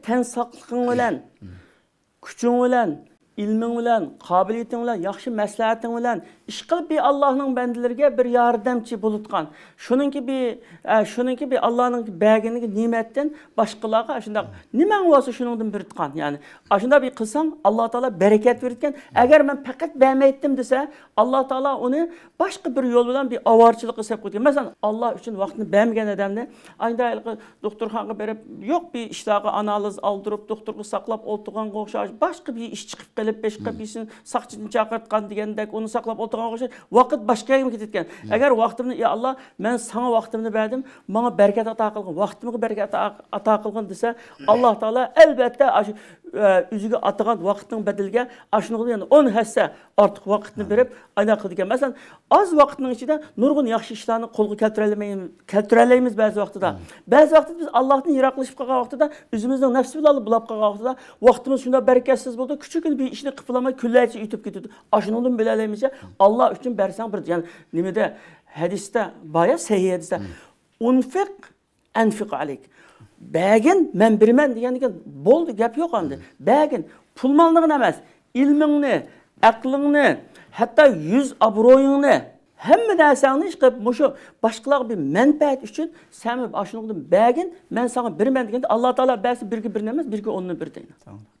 ten saqlığın bilen, küçüğün bilen, ilmin bilen, kabiliyetin bilen, yaxşı məsləhətin bilen iş qilib bir Allah'ın bendilerine bir yardımcı bulutkan. Şununki bir Allah'ın bəginiki nimetten başkalarına aşında nimen olsa şunundan bir tutkan. Yani aşında bir kılsan Allah Teala bereket verirken eğer ben fakat beğenmeyettim dese Allah Teala onu başka bir yol bilen bir avarçılık hesap koyuyor. Mesela Allah için vaktini beğenmeyen adamne aynı doktorxanaga berip yok bir iştahı analiz aldırıp doktorgu saklap oturgan qoğuşar başka bir iş çıkıp gelip başka birisini sakçını çağırtkan degендek onu saklap oturgan qo'shar vaqt başka yerga ketgan. Agar vaqtimni ya Allah men sana vaqtimni berdim, bana bereket ata qilgin, vaqtimga bereket ata qilgin desa Allah Taala albatta üzüge atgan vaqtning bedeliga ashuni yani 10 hassa ortiq vaqtni berib ayna qilgan. Mesela az vaqtning ichida nurg'un yaxshi ishlarni qo'lga keltirolmaymiz ba'zi vaqtida. Ba'zi vaqtda biz Allohdan yiroqlashib qolgan vaqtida o'zimizning nafs bilan bulab qolgan vaqtida vaqtimiz shunda berakatsiz bo'ldi. Küçük bir ishni qilmay kunlarcha yutib ketdi. Ashundan bilalaymiz Allah uchun bersang bir yani nimada hadisda baya sahih hadisda unfiq anfiq alayk. Bəgin men birmen degandan bo'ldi gap yo'q endi. Bəgin pul mollig'ini emas, ilmingni, aqlingni, hatto yüz obro'yingni hamma narsangni ish qilib mushu boshqalarga bir manfaat uchun sen ashundan bəgin men sana birmen deganda Alloh taolo bersa birga bir emas, birga 10ni bir deydi.